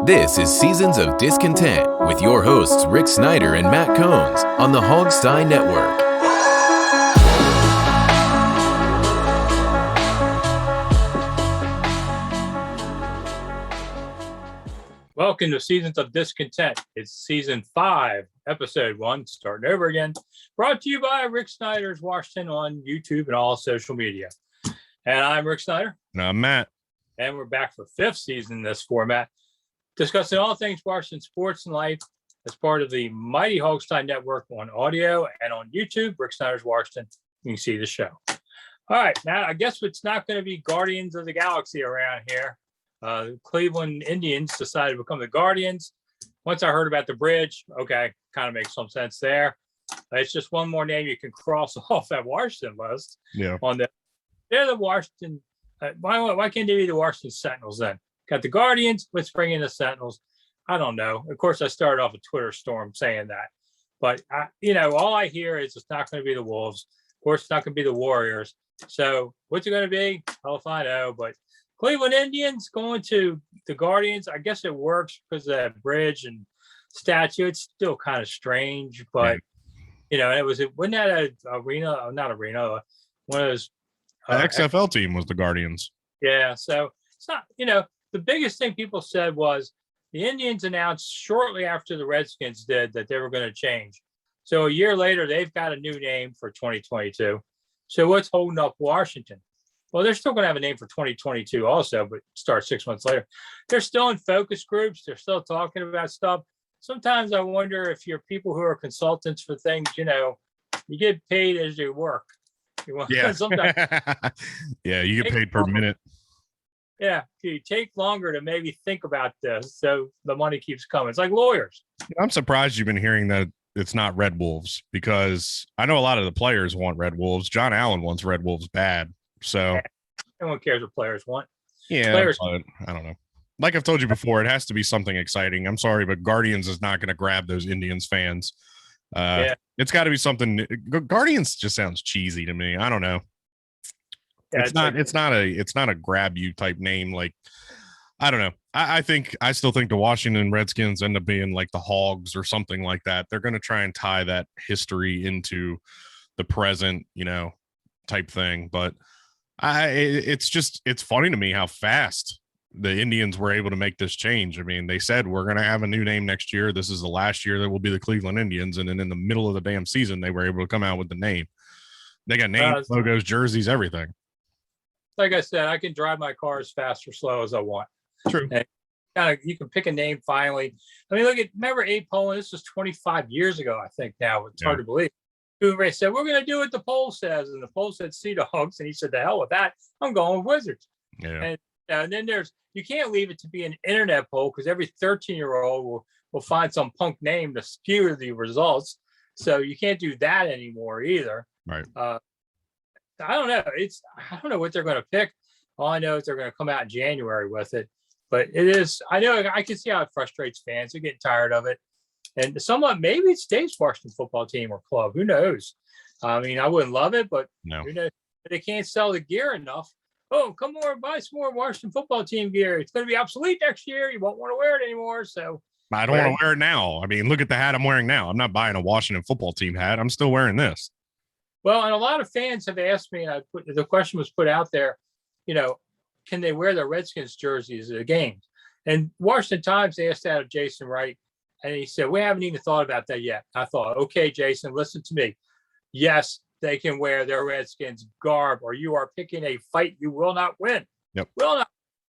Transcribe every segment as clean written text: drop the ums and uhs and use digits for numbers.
This is Seasons of Discontent with your hosts Rick Snyder and Matt Combs on the Hogstein Network. Welcome to Seasons of Discontent. It's season 5, episode 1, starting over again. Brought to you by Rick Snyder's Washington on YouTube and all social media. And I'm Rick Snyder. And I'm Matt. And we're back for 5th season in this format, discussing all things Washington sports and life as part of the mighty Hogstein Network on audio and on YouTube, Rick Snyder's Washington. You can see the show. All right, now I guess it's not going to be Guardians of the Galaxy around here. Cleveland Indians decided to become the Guardians. Once I heard about the bridge, okay, kind of makes some sense there. It's just one more name you can cross off that Washington list. Yeah. They're the Washington. Why can't they be the Washington Sentinels then? Got the Guardians. Let's bring in the Sentinels. I don't know. Of course, I started off a Twitter storm saying that, but all I hear is it's not going to be the Wolves. Of course, it's not going to be the Warriors. So what's it going to be? Hell if I know. But Cleveland Indians going to the Guardians. I guess it works because of that bridge and statue. It's still kind of strange, but wasn't that a arena? Not arena. One of those. The XFL team was the Guardians. Yeah, so it's not. The biggest thing people said was the Indians announced shortly after the Redskins did that they were going to change. So a year later, they've got a new name for 2022. So what's holding up Washington? Well, they're still going to have a name for 2022 also, but start 6 months later. They're still in focus groups. They're still talking about stuff. Sometimes I wonder if you're people who are consultants for things, you get paid as you work. Yeah. Sometimes, yeah, you get paid per minute. Yeah, you take longer to maybe think about this, so the money keeps coming. It's like lawyers. I'm surprised you've been hearing that it's not Red Wolves, because I know a lot of the players want Red Wolves. John Allen wants Red Wolves bad. So no one cares what players want. Yeah, players. But I don't know. Like I've told you before, it has to be something exciting. I'm sorry, but Guardians is not going to grab those Indians fans. It's got to be something. Guardians just sounds cheesy to me. I don't know. Yeah, it's not a grab you type name. Like, I don't know. I still think the Washington Redskins end up being like the Hogs or something like that. They're going to try and tie that history into the present, type thing. But it's funny to me how fast the Indians were able to make this change. I mean, they said we're going to have a new name next year. This is the last year that will be the Cleveland Indians. And then in the middle of the damn season, they were able to come out with the name. They got names, logos, jerseys, everything. Like I said, I can drive my car as fast or slow as I want. True. And you can pick a name finally. I mean, remember Abe Poland? This was 25 years ago, I think now. It's hard to believe. Who said, we're going to do what the poll says. And the poll said Sea Dogs. And he said, the hell with that. I'm going with Wizards. Yeah. And then you can't leave it to be an internet poll, because every 13-year-old will find some punk name to skew the results. So you can't do that anymore either. Right. I don't know. I don't know what they're going to pick. All I know is they're going to come out in January with it. But it is, I know, I can see how it frustrates fans. They're getting tired of it. And somewhat, maybe it stays Washington football team or club. Who knows? I mean, I wouldn't love it, but no. Who knows? They can't sell the gear enough. Oh, come on, buy some more Washington football team gear. It's going to be obsolete next year. You won't want to wear it anymore. So I don't want to wear it now. I mean, look at the hat I'm wearing now. I'm not buying a Washington football team hat. I'm still wearing this. Well, and a lot of fans have asked me, and the question was put out there, can they wear their Redskins jerseys at the games? And Washington Times asked that of Jason Wright, and he said, we haven't even thought about that yet. I thought, okay, Jason, listen to me. Yes, they can wear their Redskins garb, or you are picking a fight you will not win. Yep.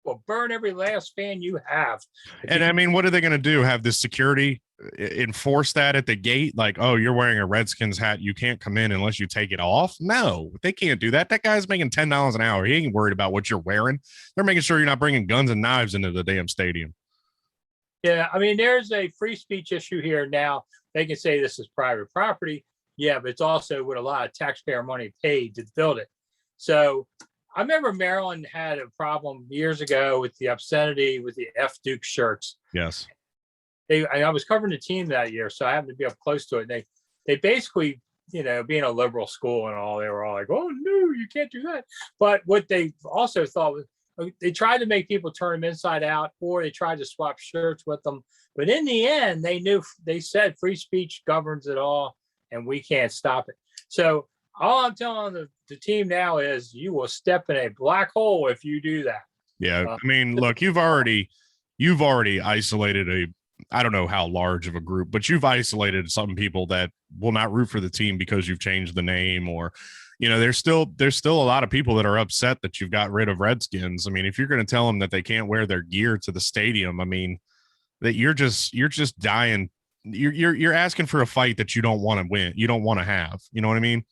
Will burn every last fan you have. And I mean, what are they going to do? Have this security enforce that at the gate? Like, oh, you're wearing a Redskins hat, you can't come in unless you take it off? No, they can't do that. That guy's making $10 an hour. He ain't worried about what you're wearing. They're making sure you're not bringing guns and knives into the damn stadium. Yeah, I mean, there's a free speech issue here now. They can say this is private property. Yeah, but it's also with a lot of taxpayer money paid to build it. So I remember Maryland had a problem years ago with the obscenity with the F Duke shirts. Yes. I was covering the team that year, so I happened to be up close to it. They basically, being a liberal school and all, they were all like, oh, no, you can't do that. But what they also thought was, they tried to make people turn them inside out, or they tried to swap shirts with them. But in the end, they said free speech governs it all, and we can't stop it. So all I'm telling the team now is you will step in a black hole if you do that. Yeah. I mean, look, you've already isolated I don't know how large of a group, but you've isolated some people that will not root for the team because you've changed the name, or, there's still a lot of people that are upset that you've got rid of Redskins. I mean, if you're going to tell them that they can't wear their gear to the stadium, I mean, that you're just dying. You're asking for a fight that you don't want to win. You don't want to have, you know what I mean?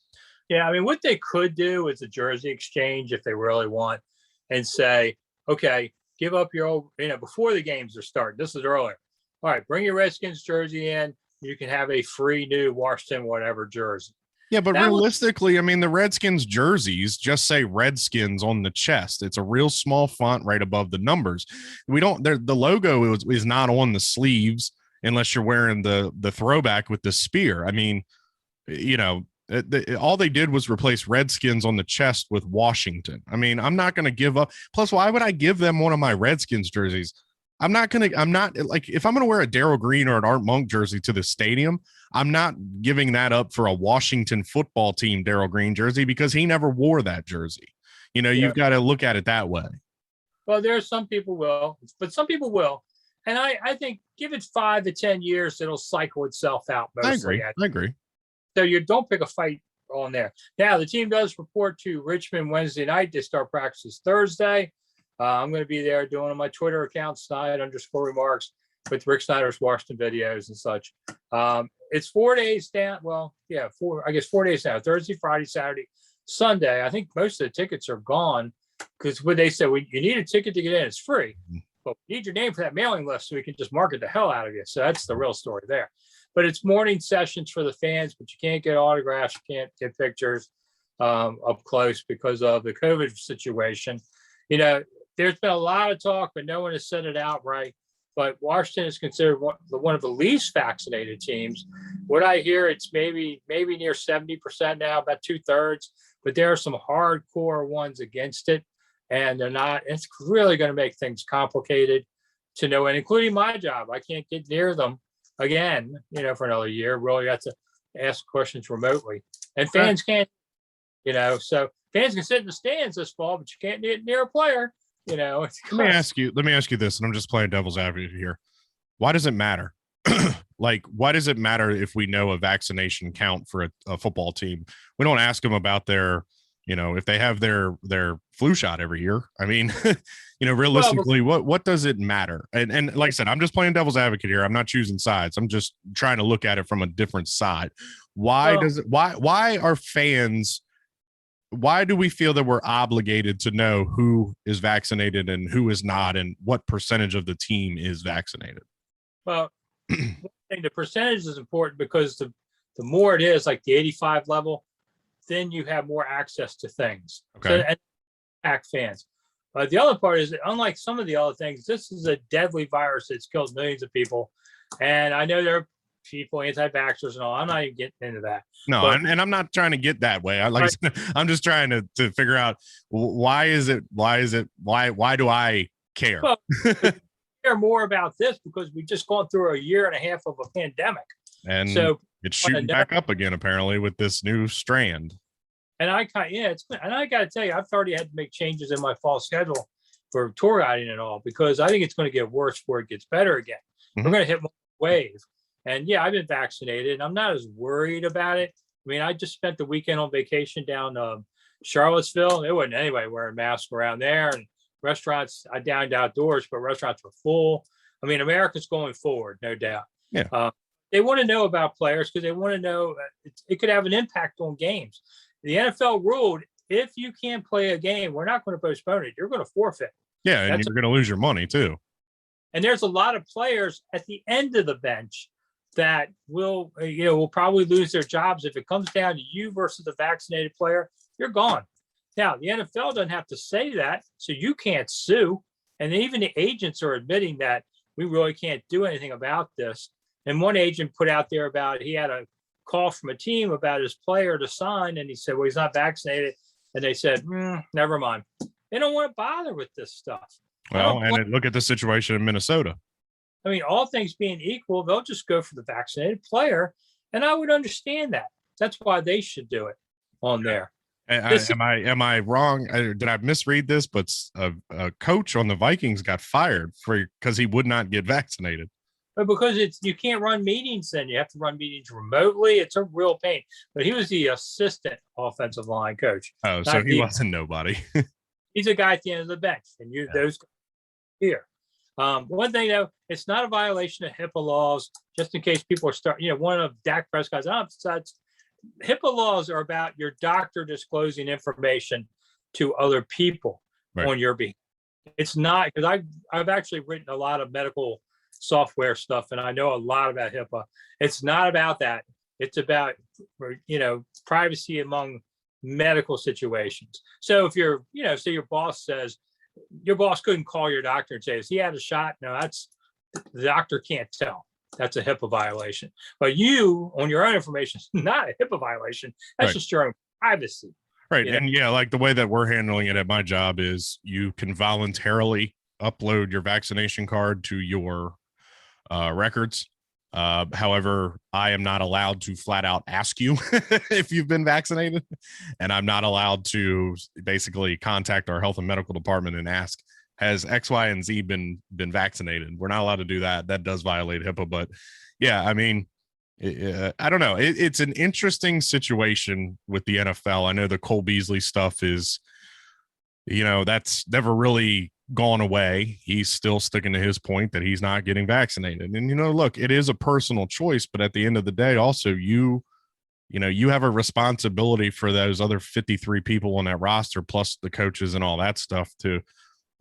Yeah. I mean, what they could do is a jersey exchange if they really want, and say, okay, give up your old, before the games are starting. This is earlier. All right, bring your Redskins jersey in. You can have a free new Washington whatever jersey. Yeah, but realistically, I mean, the Redskins jerseys just say Redskins on the chest. It's a real small font right above the numbers. The logo is not on the sleeves unless you're wearing the throwback with the spear. I mean, all they did was replace Redskins on the chest with Washington. I mean, I'm not going to give up. Plus, why would I give them one of my Redskins jerseys? I'm not like, if I'm going to wear a Darryl Green or an Art Monk jersey to the stadium, I'm not giving that up for a Washington football team Darryl Green jersey, because he never wore that jersey. You've got to look at it that way. Well, there are some people will, but some people will. And I think give it 5 to 10 years, it'll cycle itself out. Mostly. I agree. So you don't pick a fight on there. Now, the team does report to Richmond Wednesday night. They start practices Thursday. I'm going to be there doing my Twitter account, Snide_remarks, with Rick Snyder's Washington videos and such. It's 4 days down. Well, yeah, 4 days now. Thursday, Friday, Saturday, Sunday. I think most of the tickets are gone, because what they said, you need a ticket to get in. It's free, but we need your name for that mailing list so we can just market the hell out of you. So that's the real story there. But it's morning sessions for the fans, but you can't get autographs. You can't get pictures up close because of the COVID situation. There's been a lot of talk, but no one has said it outright. But Washington is considered one of the least vaccinated teams. What I hear, it's maybe near 70% now, about 2/3. But there are some hardcore ones against it, and they're not. It's really going to make things complicated to no end, including my job. I can't get near them again, for another year. Really have to ask questions remotely, and fans can't. So fans can sit in the stands this fall, but you can't get near a player. Let me ask you this, and I'm just playing devil's advocate here. Why does it matter? Like, why does it matter if we know a vaccination count for a football team? We don't ask them about their, if they have their flu shot every year. I mean, realistically, what does it matter? And like I said, I'm just playing devil's advocate here. I'm not choosing sides. I'm just trying to look at it from a different side. Why are fans? Why do we feel that we're obligated to know who is vaccinated and who is not, and what percentage of the team is vaccinated? Well, I think the percentage is important, because the more it is, like the 85 level, then you have more access to things. Okay. So, and pack fans. The other part is that, unlike some of the other things, this is a deadly virus that's killed millions of people. And I know there are people, anti-vaxxers and all. I'm not even getting into that. No, and I'm not trying to get that way. I'm just trying to figure out why do I care? Well, care more about this because we've just gone through a year and a half of a pandemic, and so it's shooting back up again apparently with this new strand. And I got to tell you, I've already had to make changes in my fall schedule for tour guiding and all, because I think it's going to get worse before it gets better again. Mm-hmm. We're going to hit one wave. And yeah, I've been vaccinated and I'm not as worried about it. I mean, I just spent the weekend on vacation down Charlottesville. There wasn't anybody wearing masks around there, and restaurants, I dined outdoors, but restaurants were full. I mean, America's going forward, no doubt. Yeah. They want to know about players because they want to know it could have an impact on games. The NFL ruled, if you can't play a game, we're not going to postpone it. You're going to forfeit. Yeah, and you're going to lose your money too. And there's a lot of players at the end of the bench that will probably lose their jobs. If it comes down to you versus the vaccinated player, you're gone. Now, the NFL doesn't have to say that, so you can't sue. And even the agents are admitting that we really can't do anything about this. And one agent put out there about, he had a call from a team about his player to sign, and he said, well, he's not vaccinated. And they said, never mind. They don't want to bother with this stuff. Well, and look at the situation in Minnesota. I mean, all things being equal, they'll just go for the vaccinated player. And I would understand that. That's why they should do it on there. Am I wrong? Did I misread this? But a coach on the Vikings got fired because he would not get vaccinated. But because you can't run meetings, then you have to run meetings remotely. It's a real pain. But he was the assistant offensive line coach. Oh, so he wasn't nobody. He's a guy at the end of the bench, and those here. One thing though, it's not a violation of HIPAA laws. Just in case people are starting, one of Dak Prescott's upsets. HIPAA laws are about your doctor disclosing information to other people on your behalf. It's not, because I've actually written a lot of medical software stuff, and I know a lot about HIPAA. It's not about that. It's about privacy among medical situations. So if you're, say your boss couldn't call your doctor and say, "Has he had a shot?" No, the doctor can't tell. That's a HIPAA violation. But you, on your own information, is not a HIPAA violation. That's just your own privacy. Right. And like the way that we're handling it at my job is you can voluntarily upload your vaccination card to your records. However, I am not allowed to flat out ask you if you've been vaccinated, and I'm not allowed to basically contact our health and medical department and ask, has X, Y, and Z been vaccinated? We're not allowed to do that. That does violate HIPAA. But yeah, I mean, I don't know. It's an interesting situation with the NFL. I know the Cole Beasley stuff is, that's never really gone away. He's still sticking to his point that he's not getting vaccinated. And, look, it is a personal choice, but at the end of the day, also you have a responsibility for those other 53 people on that roster, plus the coaches and all that stuff to,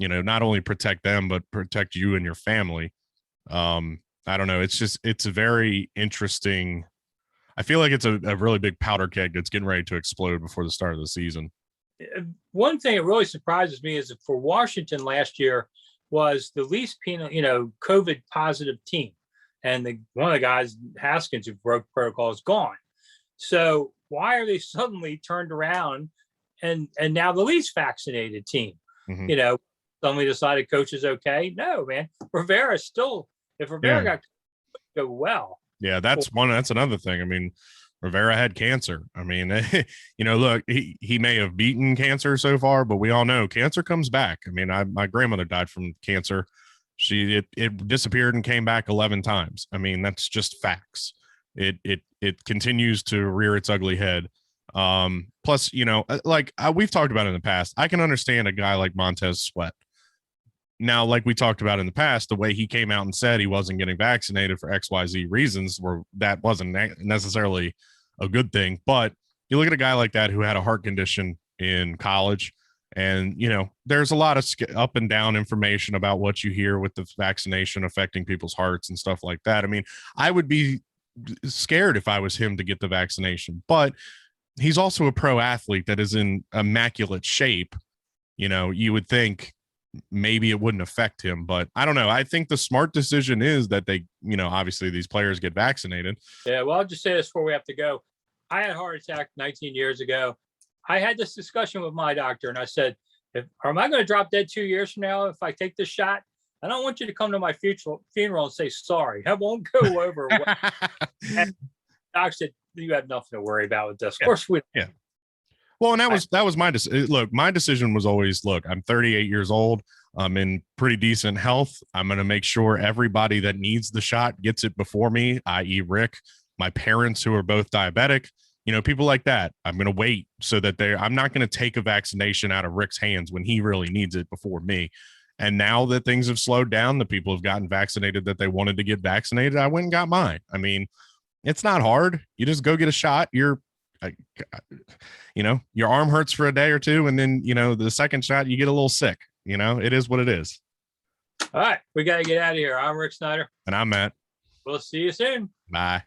not only protect them, but protect you and your family. I don't know. It's a very interesting. I feel like it's a really big powder keg that's getting ready to explode before the start of the season. One thing that really surprises me is that for Washington last year was the least COVID positive team. And one of the guys, Haskins, who broke protocol, is gone. So why are they suddenly turned around and now the least vaccinated team? Mm-hmm. Suddenly decided coach is okay. No, man. Rivera still, if Rivera got go well. Yeah, that's another thing. I mean, Rivera had cancer. I mean, look, he may have beaten cancer so far, but we all know cancer comes back. I mean, my grandmother died from cancer. It disappeared and came back 11 times. I mean, that's just facts. It continues to rear its ugly head. Plus, we've talked about in the past, I can understand a guy like Montez Sweat. Now, like we talked about in the past, the way he came out and said he wasn't getting vaccinated for XYZ reasons, that wasn't necessarily a good thing. But you look at a guy like that who had a heart condition in college, and, there's a lot of up and down information about what you hear with the vaccination affecting people's hearts and stuff like that. I mean, I would be scared if I was him to get the vaccination, but he's also a pro athlete that is in immaculate shape. You would think maybe it wouldn't affect him, but I don't know. I think the smart decision is that they, obviously these players get vaccinated. Yeah. Well, I'll just say this before we have to go. I had a heart attack 19 years ago. I had this discussion with my doctor and I said, am I going to drop dead 2 years from now if I take this shot? I don't want you to come to my funeral and say sorry. I won't go over. And doc said, you have nothing to worry about with this. Of course we. Yeah. Well, and that was my decision. Look, my decision was always, I'm 38 years old. I'm in pretty decent health. I'm going to make sure everybody that needs the shot gets it before me, i.e. Rick, my parents who are both diabetic, people like that. I'm going to wait so that I'm not going to take a vaccination out of Rick's hands when he really needs it before me. And now that things have slowed down, the people have gotten vaccinated that they wanted to get vaccinated. I went and got mine. I mean, it's not hard. You just go get a shot. Your arm hurts for a day or two. And then, the second shot, you get a little sick. It is what it is. All right. We got to get out of here. I'm Rick Snyder. And I'm Matt. We'll see you soon. Bye.